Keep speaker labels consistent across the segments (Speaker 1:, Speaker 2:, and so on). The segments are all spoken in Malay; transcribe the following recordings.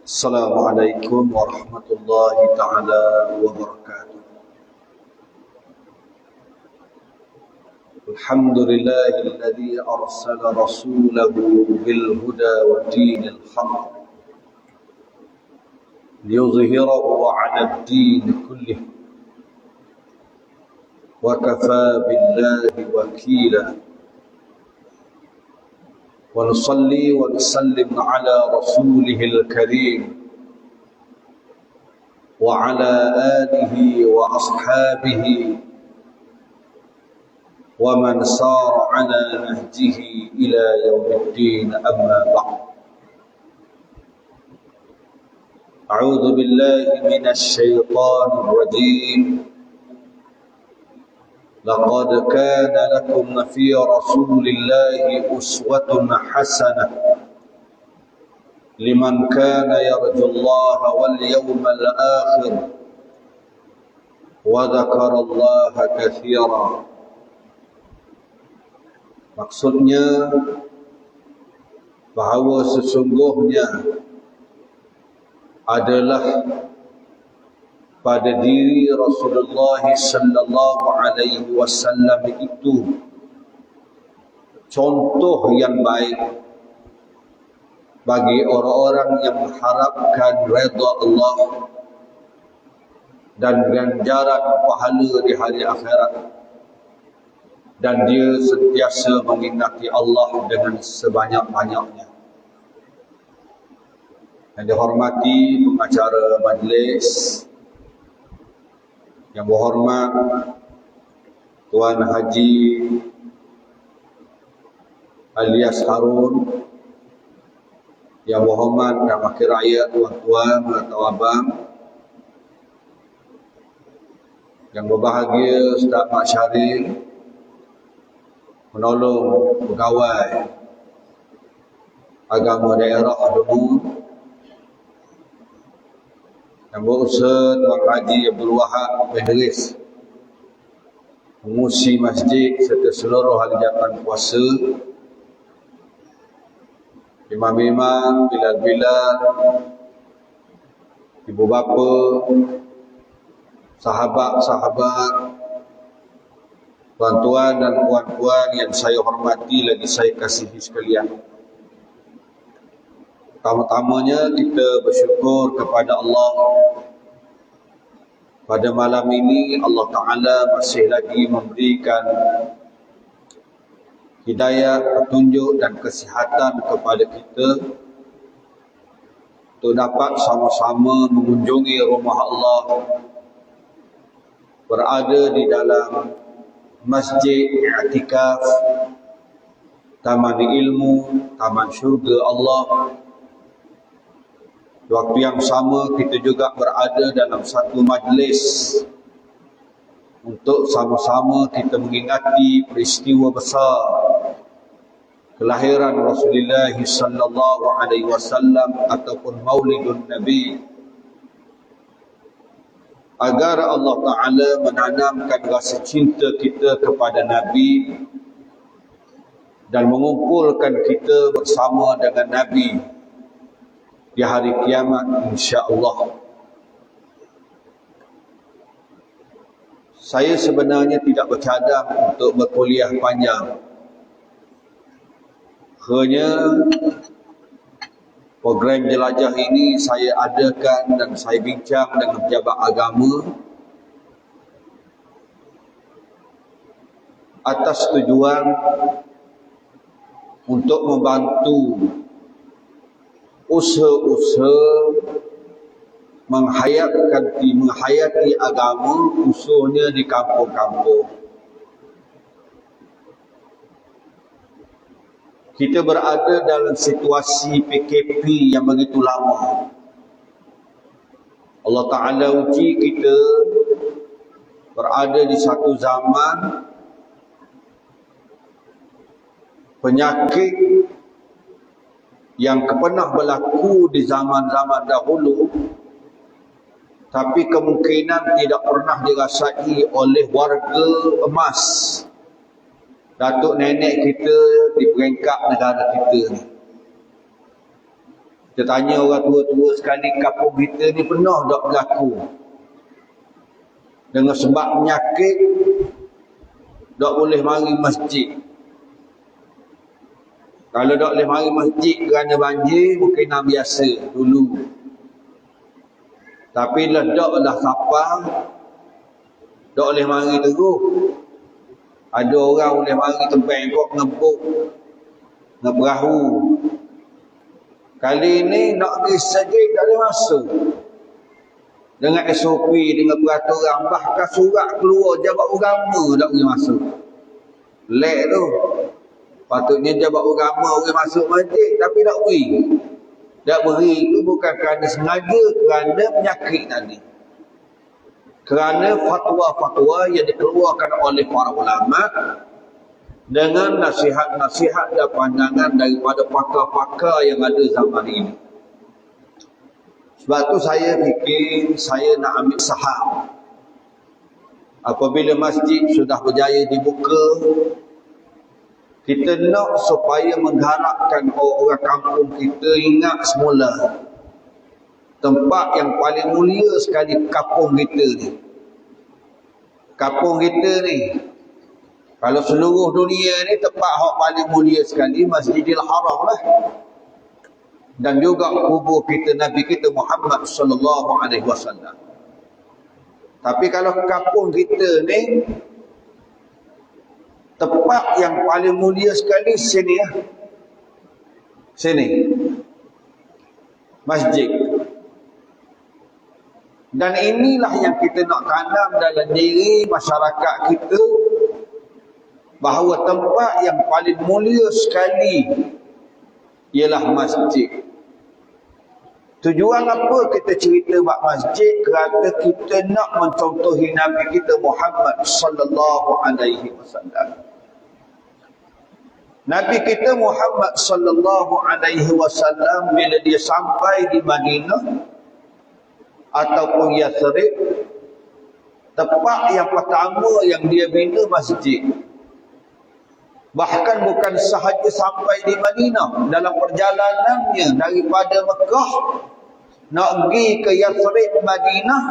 Speaker 1: Assalamualaikum warahmatullahi ta'ala wabarakatuh. Alhamdulillahilladzi arsala rasulahu bil huda wa dinil haqq liyuzhirahu 'ala ad-din kullih wa kafaa billahi wakila. ونصلي ونسلم على رسوله الكريم وعلى آله وأصحابه ومن سار على نهجه إلى يوم الدين أما بعد. أعوذ بالله من الشيطان الرجيم. لقد كان لكم في رسول الله أسوة حسنة لمن كان يرجو الله واليوم الآخر وذكر الله كثيرا. Maksudnya bahawa sesungguhnya adalah pada diri Rasulullah sallallahu alaihi wasallam itu contoh yang baik bagi orang-orang yang mengharapkan redha Allah dan ganjaran pahala di hari akhirat, dan dia sentiasa mengingati Allah dengan sebanyak-banyaknya. Yang dihormati pengacara majlis, yang berhormat Tuan Haji alias Harun, yang berhormat dan wakil rakyat tuan-tuan atau abang, yang berbahagia Ustaz Mak Syarif, menolong pegawai agama daerah Demu, yang berusaha Tuan Haji Abdul Wahab Bedris, pengurusi masjid serta seluruh ahli jawatan kuasa, imam-imam, bilal-bilal, ibu bapa, sahabat-sahabat, tuan-tuan dan puan-puan yang saya hormati lagi saya kasihi sekalian. Pertama-tamanya kita bersyukur kepada Allah. Pada malam ini Allah Ta'ala masih lagi memberikan hidayah, petunjuk dan kesihatan kepada kita untuk dapat sama-sama mengunjungi rumah Allah, berada di dalam masjid i'tikaf, taman ilmu, taman syurga Allah. Di waktu yang sama kita juga berada dalam satu majlis untuk sama-sama kita mengingati peristiwa besar kelahiran Rasulullah sallallahu alaihi wasallam ataupun Maulidun Nabi, agar Allah Ta'ala menanamkan rasa cinta kita kepada Nabi dan mengumpulkan kita bersama dengan Nabi di hari kiamat insya-Allah. Saya sebenarnya tidak bercadang untuk berkuliah panjang. Hanya program jelajah ini saya adakan dan saya bincang dengan pejabat agama atas tujuan untuk membantu usaha-usaha menghayati agama, khususnya di kampung-kampung. Kita berada dalam situasi PKP yang begitu lama. Allah Ta'ala uji kita berada di satu zaman penyakit yang pernah berlaku di zaman-zaman dahulu, tapi kemungkinan tidak pernah dirasai oleh warga emas, datuk nenek kita di peringkat negara kita ni. Kita tanya orang tua-tua sekali, kampung kita ni penuh tak berlaku dengan sebab penyakit tak boleh mari masjid. Kalau tak boleh mari masjid kerana banjir, mungkin nak biasa dulu. Tapi ledaklah sapang, tak boleh mari terus. Ada orang boleh mari tempengkok ngebuk, ngeberahu. Kali ini nak pergi masjid tak boleh masuk. Dengan SOP, dengan peraturan, bahkan surat keluar jabat agama tak boleh masuk. Lek tu. Patutnya jabat agama boleh masuk masjid, tapi tak beri. Tak beri itu bukan kerana sengaja, kerana penyakit tadi. Kerana fatwa-fatwa yang dikeluarkan oleh para ulama dengan nasihat-nasihat dan pandangan daripada pakar-pakar yang ada zaman ini. Sebab tu saya fikir saya nak ambil saham. Apabila masjid sudah berjaya dibuka, kita nak supaya mengharapkan orang kampung kita ingat semula tempat yang paling mulia sekali kampung kita ni. Kampung kita ni, kalau seluruh dunia ni tempat yang paling mulia sekali Masjidil Haram lah. Dan juga kubur kita Nabi kita Muhammad sallallahu alaihi wasallam. Tapi kalau kampung kita ni, tempat yang paling mulia sekali sini ya. Sini. Masjid. Dan inilah yang kita nak tanam dalam diri masyarakat kita, bahawa tempat yang paling mulia sekali ialah masjid. Tujuan apa kita cerita bab masjid? Kerana kita nak mencontohi Nabi kita Muhammad sallallahu alaihi wasallam. Nabi kita Muhammad sallallahu alaihi wasallam bila dia sampai di Madinah ataupun Yathrib, tempat yang pertama yang dia bina masjid. Bahkan bukan sahaja sampai di Madinah, dalam perjalanannya daripada Mekah nak pergi ke Yathrib Madinah,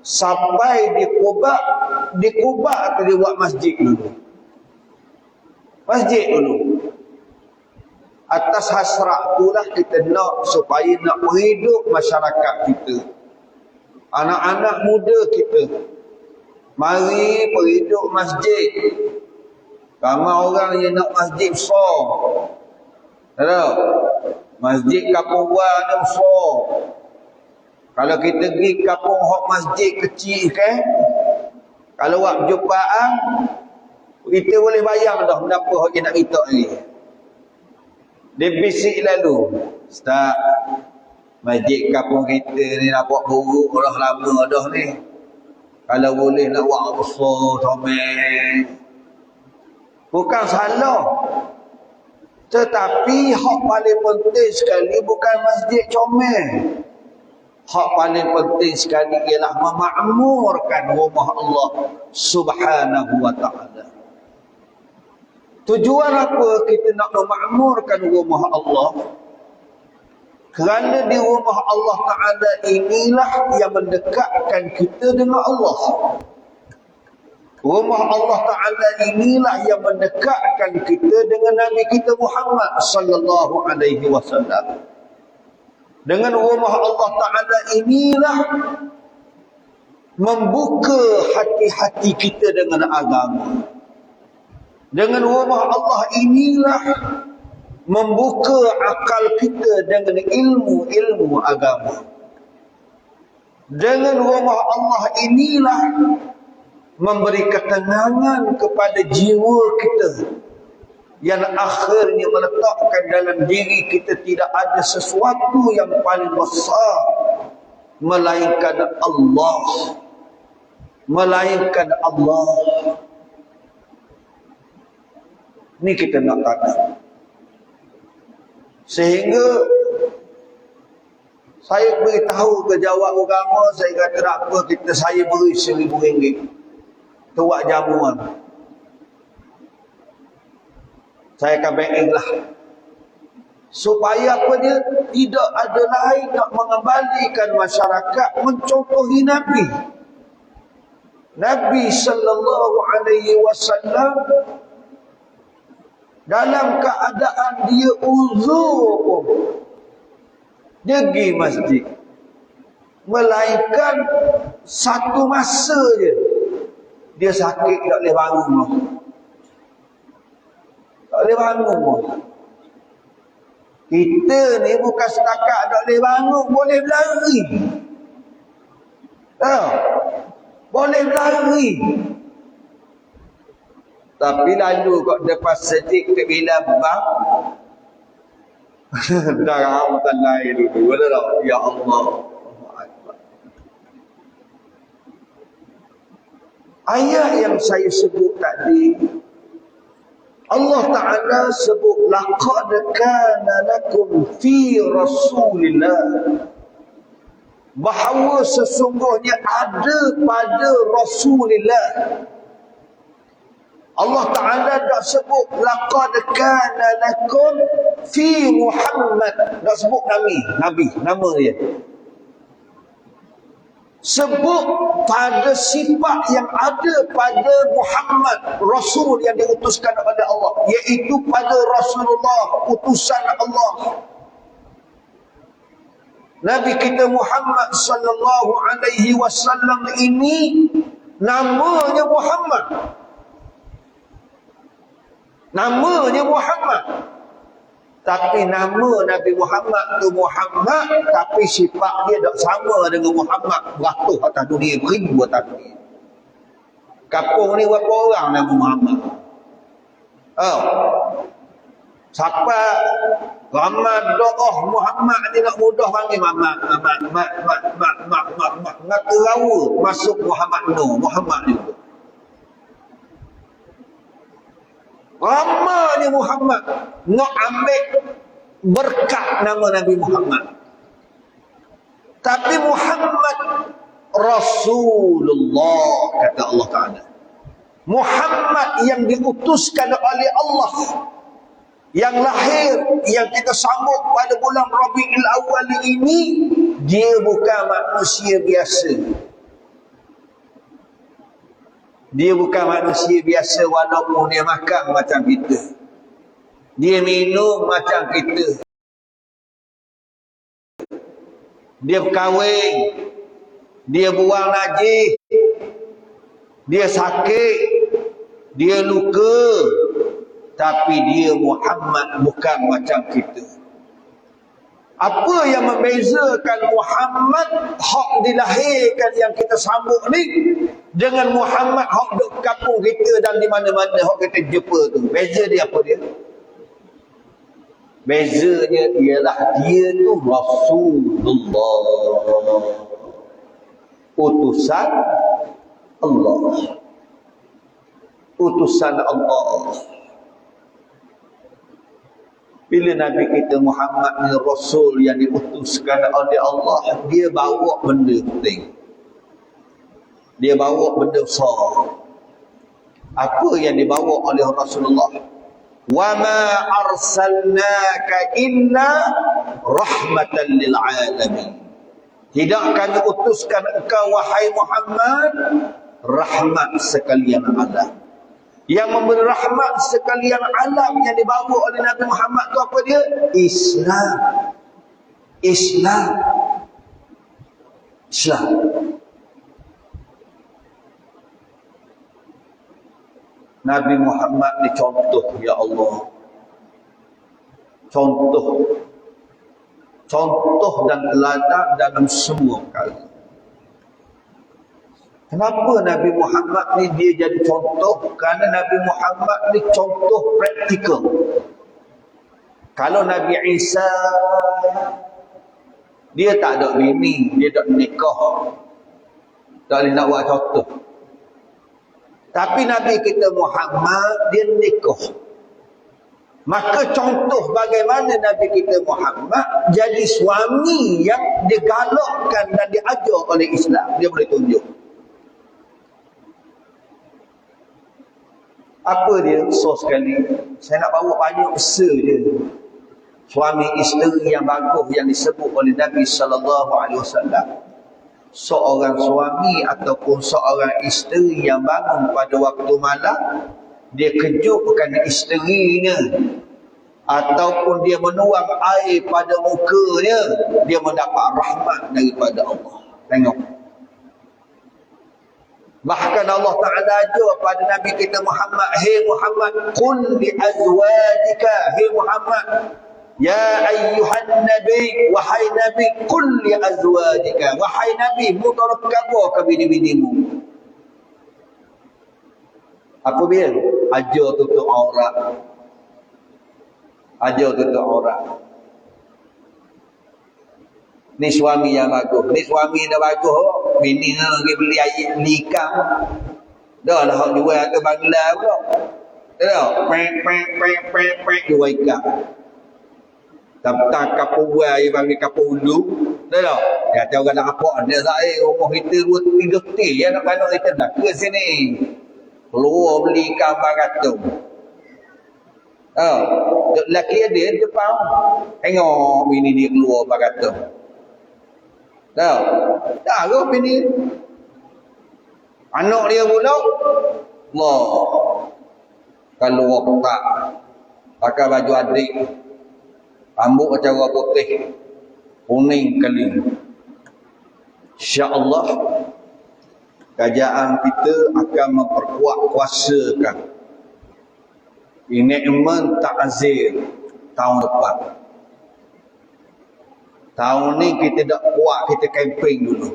Speaker 1: sampai di Quba dia buat masjid dulu. Masjid dulu. Atas hasrat itulah kita nak supaya nak menghidup masyarakat kita, anak-anak muda kita. Mari perhidup masjid. Ramai orang yang nak masjid besar. Tahu? Masjid kampung buah ni besar. Kalau kita pergi kampung hok masjid kecil kan, kalau buat perjumpaan, kita boleh bayang dah berapa hok dia nak minta ni. Dia bisik lalu, Ustaz, masjid kampung kita ni nampak buruk dah lama dah ni. Kalau boleh nak buat besar, comel. Bukan salah. Tetapi hak paling penting sekali bukan masjid comel. Hak paling penting sekali ialah memakmurkan rumah Allah Subhanahu wa ta'ala. Tujuan apa kita nak memakmurkan rumah Allah? Kerana di rumah Allah Ta'ala inilah yang mendekatkan kita dengan Allah. Rumah Allah Ta'ala inilah yang mendekatkan kita dengan Nabi kita Muhammad sallallahu alaihi wasallam. Dengan rumah Allah Ta'ala inilah membuka hati-hati kita dengan agama. Dengan rumah Allah inilah membuka akal kita dengan ilmu-ilmu agama. Dengan rumah Allah inilah memberi ketenangan kepada jiwa kita, yang akhirnya meletakkan dalam diri kita tidak ada sesuatu yang paling besar melainkan Allah. Melainkan Allah. Ni kita nak tanam. Sehingga saya beritahu ke jawab agama, saya kata tak apa, saya beri RM1,000 tu buat jamuan. Saya akan banking lah Supaya apa dia? Tidak ada lain nak mengembalikan masyarakat mencontohi Nabi. Nabi sallallahu alaihi wasallam dalam keadaan dia uzur, dia pergi masjid. Melainkan satu masa je dia sakit, tak boleh bangun. Tak boleh bangun. Kita ni bukan setakat tak boleh bangun, boleh berlari. Tahu? Boleh berlari. Tapi lalu kat depan masjid bila bang darah autan lain dulu. Betul tak? Ya Allah. Ayat yang saya sebut tadi, Allah Ta'ala sebut laqad kana lakum fi Rasulillah, bahawa sesungguhnya ada pada Rasulillah. Allah Ta'ala tak sebut laqad kana lakum fi Muhammad, tak sebut Nabi, nama dia. Sebut pada sifat yang ada pada Muhammad, Rasul yang diutuskan kepada Allah, iaitu pada Rasulullah, utusan Allah. Nabi kita Muhammad sallallahu alaihi wasallam ini namanya Muhammad. Namanya Muhammad. Tapi nama Nabi Muhammad tu Muhammad, tapi sifat dia tak sama dengan Muhammad beratus atas dunia, beribu atas dunia. Kampung ni berapa orang nama Muhammad? Oh. Siapa ramai doa Muhammad ni nak mudah panggil Muhammad. Nak terawa masuk Muhammad Muhammad ni. Ramanya Muhammad nak ambil berkat nama Nabi Muhammad. Tapi Muhammad Rasulullah, kata Allah Ta'ala. Muhammad yang diutuskan oleh Allah, yang lahir, yang kita sambut pada bulan Rabiul Awal ini, dia bukan manusia biasa. Dia bukan manusia biasa walaupun dia makan macam kita. Dia minum macam kita. Dia berkahwin. Dia buang najis. Dia sakit. Dia luka. Tapi dia Muhammad bukan macam kita. Apa yang membezakan Muhammad hak dilahirkan yang kita sambut ni dengan Muhammad hak duk kampung kita dan di mana-mana hak kita jumpa tu? Beza dia apa dia? Bezanya ialah dia tu Rasulullah, utusan Allah. Utusan Allah. Bila Nabi kita Muhammad ni Rasul yang diutuskan oleh Allah, dia bawa benda penting. Dia bawa benda besar. Apa yang dibawa oleh Rasulullah? Wa ma arsalnaka illa rahmatan lil alamin. Tidak kami utuskan engkau wahai Muhammad rahmat sekalian alam. Yang memberi rahmat sekalian alam yang dibawa oleh Nabi Muhammad tu apa dia? Islam. Islam. Islam. Nabi Muhammad ni contoh, ya Allah. Contoh. Contoh dan teladan dalam semua perkara. Kenapa Nabi Muhammad ni dia jadi contoh? Kerana Nabi Muhammad ni contoh praktikal. Kalau Nabi Isa, dia tak ada bini, dia tak nikah, tak boleh nak buat contoh. Tapi Nabi kita Muhammad, dia nikah. Maka contoh bagaimana Nabi kita Muhammad jadi suami yang digalakkan dan diajar oleh Islam. Dia boleh tunjuk. Apa dia? So sekali, saya nak bawa banyak besar je. suami isteri yang bagus yang disebut oleh Nabi sallallahu alaihi wasallam. Seorang suami ataupun seorang isteri yang bangun pada waktu malam, dia kejutkan isterinya ataupun dia menuang air pada mukanya, dia mendapat rahmat daripada Allah. Tengok. Bahkan Allah Ta'ala ajar pada Nabi kita Muhammad, "Hei Muhammad, qul li azwajika," hei Muhammad, ya ayyuhan nabi, wahai Nabi, qul li azwajika, wahai Nabi, mutarab kabar ke bini-binimu. Apa dia? Ajar tutup aurat. Ajar tutup aurat. Ni suami yang bagus. Ni suami dah bagus. Bini nak pergi beli air, beli ikan. Dah lah hak jual ke Bangla pula. Tahu? Pek jual ikan. Tentang kapal buah yang panggil kapal ulu. Tahu? Dia kata orang nak apa? Dia saya rumah kita 2-3 ti. Ya nak mana kita nak ke sini. Keluar beli ikan baratung. Lelaki dia Jepang. Tengok bini dia keluar baratung. Tahu? Dah ke bini? Anak dia pula. Allah. Kalau tak pakai baju adik. Rambut macam orang putih. Kuning kali. InsyaAllah kerajaan kita akan memperkuat kuasakan Nikmat Ta'zir tahun depan. Tahun ni kita dah kuat, kita campaign dulu.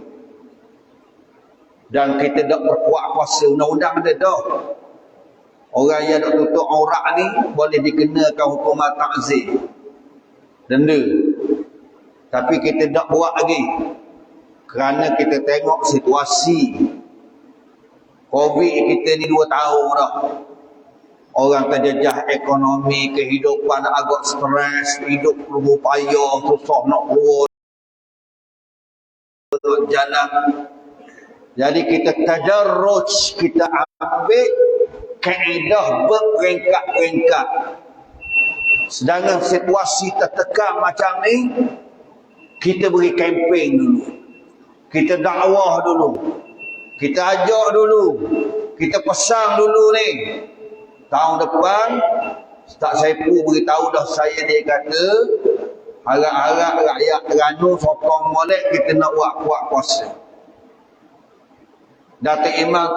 Speaker 1: Dan kita dah perkuat kuasa. Undang-undang ada dah. Orang yang dah tutup aurat ni boleh dikenakan hukuman ta'zir, denda. Tapi kita dah buat lagi. Kerana kita tengok situasi COVID kita ni 2 tahun dah. Orang terjejah ekonomi, kehidupan agak stres, hidup perlu payah, susah nak keluar, nak jalan. Jadi kita tadarruj, kita ambil kaedah berperingkat-peringkat. Sedangkan situasi tertekan macam ni, kita beri kempen dulu. Kita dakwah dulu. Kita ajak dulu. Kita pesan dulu ni. Tahun depan, Ustaz Saiful beritahu dah saya, dia kata, harap-harap rakyat Terengganu sokong molek kita nak buat kuat kuasa. Datuk Imam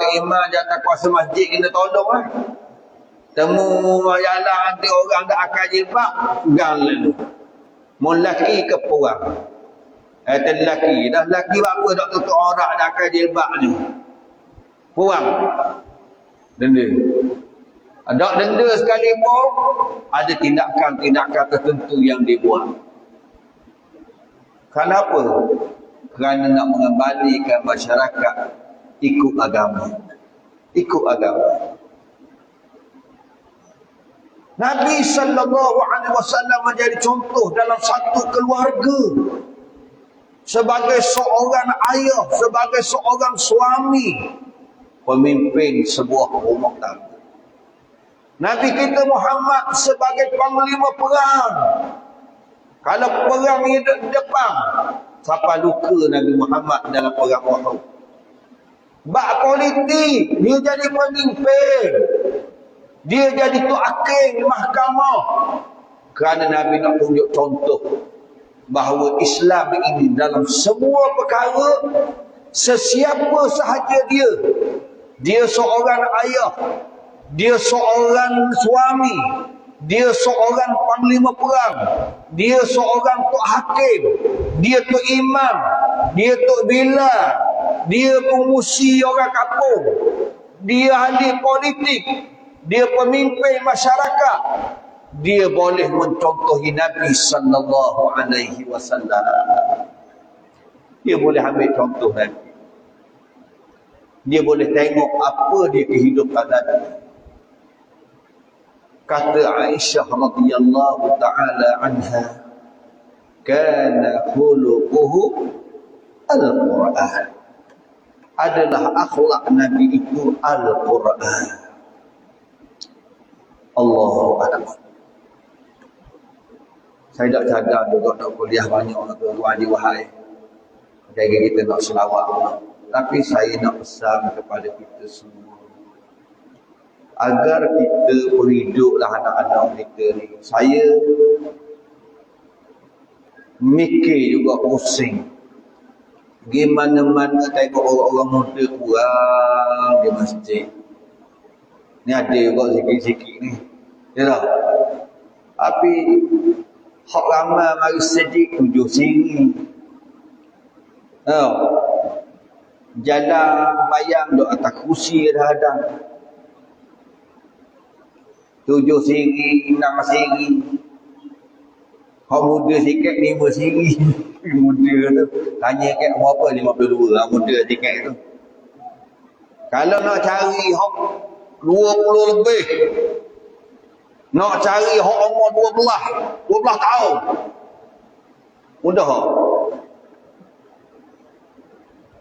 Speaker 1: jatah kuasa masjid kena tolong lah. Temu jalan nanti orang dah akan jilbab, pegang lalu. Mun laki ke perang? Lelaki. Dah lelaki apa tak tutup aurat dah akan jilbab ni? Perang. Denda. Ada denda sekalipun, ada tindakan-tindakan tertentu yang dibuat. Kenapa? Kerana nak mengembalikan masyarakat ikut agama. Ikut agama. Nabi sallallahu alaihi wasallam menjadi contoh dalam satu keluarga. Sebagai seorang ayah, sebagai seorang suami, pemimpin sebuah rumah tangga. Nabi kita Muhammad sebagai panglima perang. Kalau perang ni depan, siapa luka Nabi Muhammad dalam perang Uhud? Bak politik, dia jadi pemimpin. Dia jadi tok hakim di mahkamah. Kerana Nabi nak tunjuk contoh bahawa Islam ini dalam semua perkara, sesiapa sahaja dia seorang ayah, dia seorang suami, dia seorang panglima perang, dia seorang tok hakim, dia tok imam, dia tok bila, dia pengusi orang kampung, dia ahli politik, dia pemimpin masyarakat, dia boleh mencontohi Nabi sallallahu alaihi wasallam. Dia boleh ambil contoh Nabi. Dia boleh tengok apa dia kehidupan Nabi. Kata Aisyah radhiyallahu taala anha, kana khuluquhu al-Quran. Adalah akhlak Nabi itu Al-Quran. Allahu akbar. Saya tak cadar juga nak kuliah banyak tuan-tuan di wahai. Jadi kita nak selawat. Tapi saya nak pesan kepada kita semua. Agar kita berhiduplah anak-anak kita ni. Saya mikir juga pusing. Gimana-mana tengok orang-orang muda kurang di masjid. Ni ada juga sikit-sikit ni. Ya tak? Tapi hak ramai mari sedih 7 sini. Jalan bayang duk atas kursi dah. 7 siri, 6 siri. Hak muda sikit 5 siri. Muda tu. Tanya kat berapa 52 lah muda sikit tu. Kalau nak cari hak 20 lebih. Nak cari hak umur 12 tahun. Mudah tak?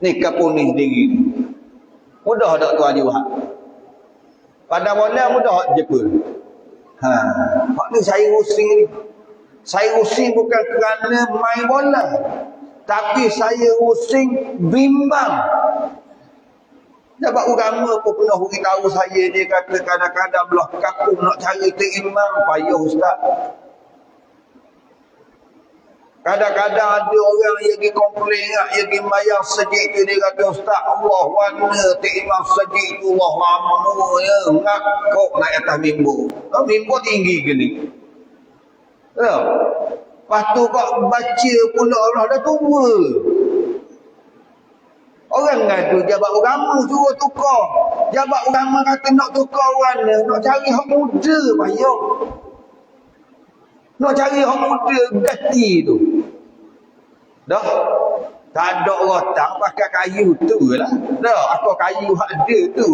Speaker 1: Ni kapun ni sendiri. Mudah tak tuan Haji Wahab? Pada mula mudah tak je pun? Hak ni saya pusing ni. Saya pusing bukan kerana main bola. Tapi saya pusing bimbang. Sebab agama pun pernah beritahu saya, dia kata kadang-kadang belah kampung nak cari keimam payah ustaz. Kadang-kadang ada orang yang pergi komplain, yang pergi mayang sejid tu, dia kata ustaz Allah warna keimam sejid tu Allah lama ya, ngakuk naik atas mimbar. Mimbar tinggi ke ni? Ya. Lepas tu kau baca pula Allah dah tua. Orang ngadu jabat agama suruh tukar. Jabat agama kata nak tukar warna, nak cari hak muda payah. Nak cari hak muda ganti tu. Dah. Tak ada rotak pakai kayu tu lah. Dah, apa kayu hak ada tu.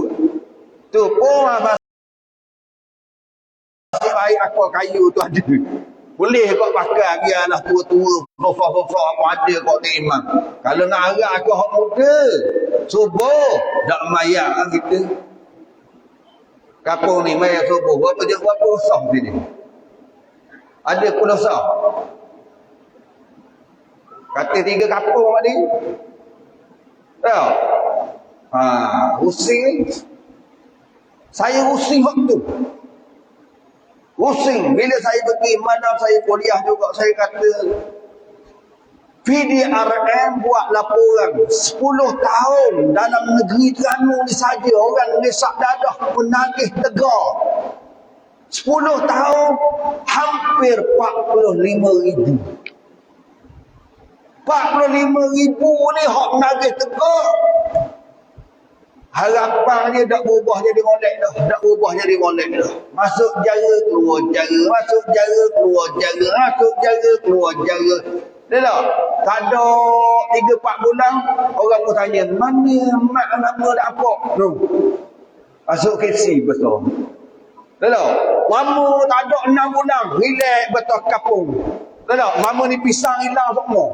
Speaker 1: Tu pun masih baik apa kayu tu ada. Boleh kau pakai biarlah tua-tua, sosok-sosok aku ada kau terima. Kalau nak harap aku hak muda, subuh tak mayang kita. Kapung ni mayang subuh, berapa usah sini? Ada pun usah. Kata 3 kapung tadi. Tahu? Pusing. Saya pusing waktu. Pusing. Bila saya pergi mana saya kuliah juga, saya kata PDRM buat laporan 10 tahun dalam negeri Terengganu ni saja orang nesak dadah penagih tegar. 10 tahun hampir 45,000. 45,000 ni hak menagih tegar. Harapan dia tak berubah jadi golek dah. Tak berubah jadi golek dah. Masuk jara, keluar jara. Masuk jara, keluar jara. Masuk jara, keluar jara. Dia tak? Tak ada 3-4 bulan, orang pun tanya, mana mak nama dah apa? No. Masuk KC betul. Dia tak? Lama tak ada 6 bulan, relax betul kapung. Dia tak? Lama ni pisang hilang semua.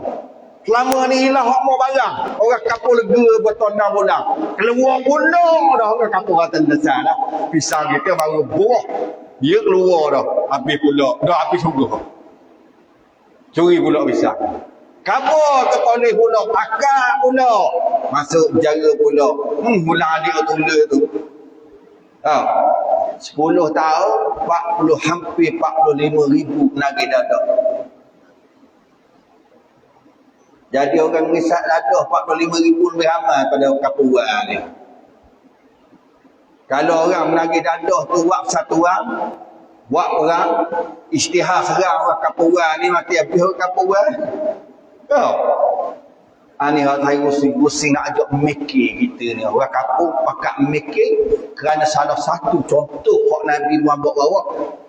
Speaker 1: Selama ni hilang hak mau barang. Orang kapur lega betul 6 bulan. Keluar pula dah orang kapur kata besar dah. Pisang kita baru buah. Dia keluar dah. Habis pula. Dah habis juga. Curi pula pisang. Kabur terkoleh pula. Pakar pula. Masuk jaga pula. Mula adik tula tu. 10 tahun, 40 hampir 45,000 penagih dadah. Jadi orang ngisat dadah 45,000 lebih ramai pada kapuran ni. Kalau orang menagih dadah tu buat persatuan, buat orang isytihar serang orang kapuran ni mati habis orang kapuran. Ni saya pusing nak ajak mikir kita ni. Orang kapung pakat mikir kerana salah satu contoh hak Nabi Muhammad bawa.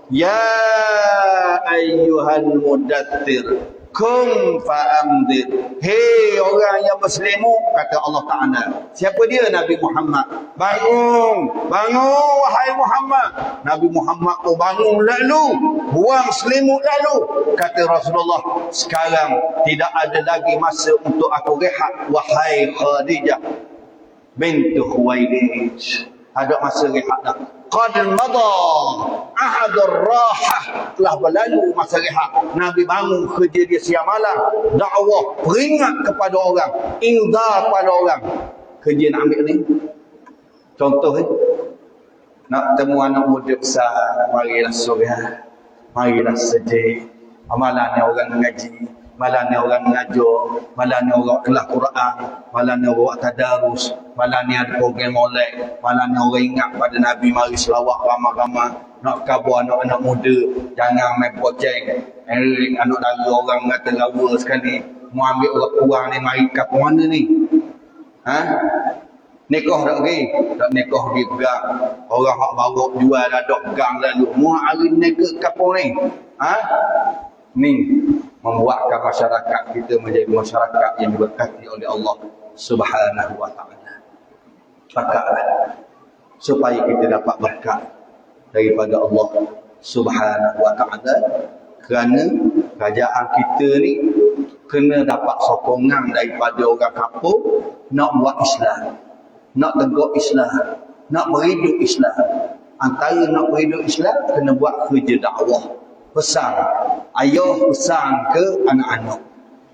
Speaker 1: Ya ayyuhal mudaththir kum fa'amdir. Hei orang yang berselimut, kata Allah Ta'ala. Siapa dia? Nabi Muhammad. Bangun. Bangun wahai Muhammad. Nabi Muhammad tu bangun lalu. Buang selimut lalu. Kata Rasulullah, sekarang tidak ada lagi masa untuk aku rehat. Wahai Khadijah bintu Khuwailid. Ada masa rehat dah. Qad madha ahadur rahah. Telah berlalu masa rehat. Nabi bangun kerja dia siang malam. Dakwah, peringat kepada orang, inzar pada orang. Kerja nak ambil ni. Contoh nak temu anak muda besar, marilah sore, marilah sedih. Amalannya orang mengaji, malamnya orang mengajar, malamnya orang kelas Quran, malamnya orang tadarus, malamnya ada program molek, malamnya orang ingat pada Nabi, mari selawat ramai-ramai. Nak khabar anak-anak muda, jangan main projek. Anak dara orang mengata lawa sekali. Mau ambil orang kurang ni, mari kapal mana ni? Ha? Nikah tak pergi? Tak nikah pergi pegang. Orang hak bawa jual dah dok gang lalu. Mau hari ni ke kapal ni? Ha? Ni membuatkan masyarakat kita menjadi masyarakat yang diberkati oleh Allah Subhanahu wa taala. Pakatlah supaya kita dapat berkat daripada Allah Subhanahu wa taala, kerana kerajaan kita ni kena dapat sokongan daripada orang kampung nak buat Islam, nak tegak Islam, nak berhidup Islam. Antara nak berhidup Islam kena buat kerja dakwah. Pesan ayah, pesan ke anak-anak,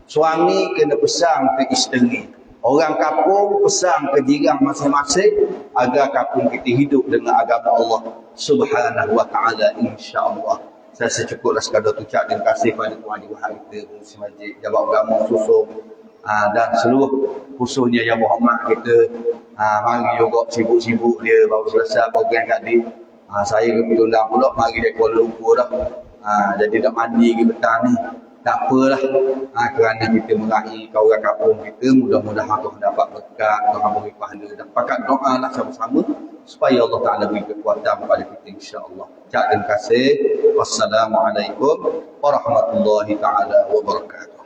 Speaker 1: suami kena pesan ke isteri, orang kampung pesan ke jiran masing-masing, agar kampung kita hidup dengan agama Allah Subhanahu wa taala, insya-Allah. Saya secukuplah sekadar ucap terima kasih pada tuan ibu hak kita, pengurus masjid, jabat agama susung, dan seluruh khususnya yang berhormat kita. Mari juga sibuk-sibuk dia baru selesai program kat dia. Saya ke Petundang pula, mari dia Kuala Lumpur dah. Jadi dah mandi ke petang ni. Tak apalah. Kerana kita meraih kau orang kampung kita, mudah-mudahan Tuhan dapat berkat, Tuhan beri pahala. Dan pakat doa lah sama-sama supaya Allah Ta'ala beri kekuatan kepada kita, insya-Allah. Terima kasih. Wassalamualaikum warahmatullahi taala wabarakatuh.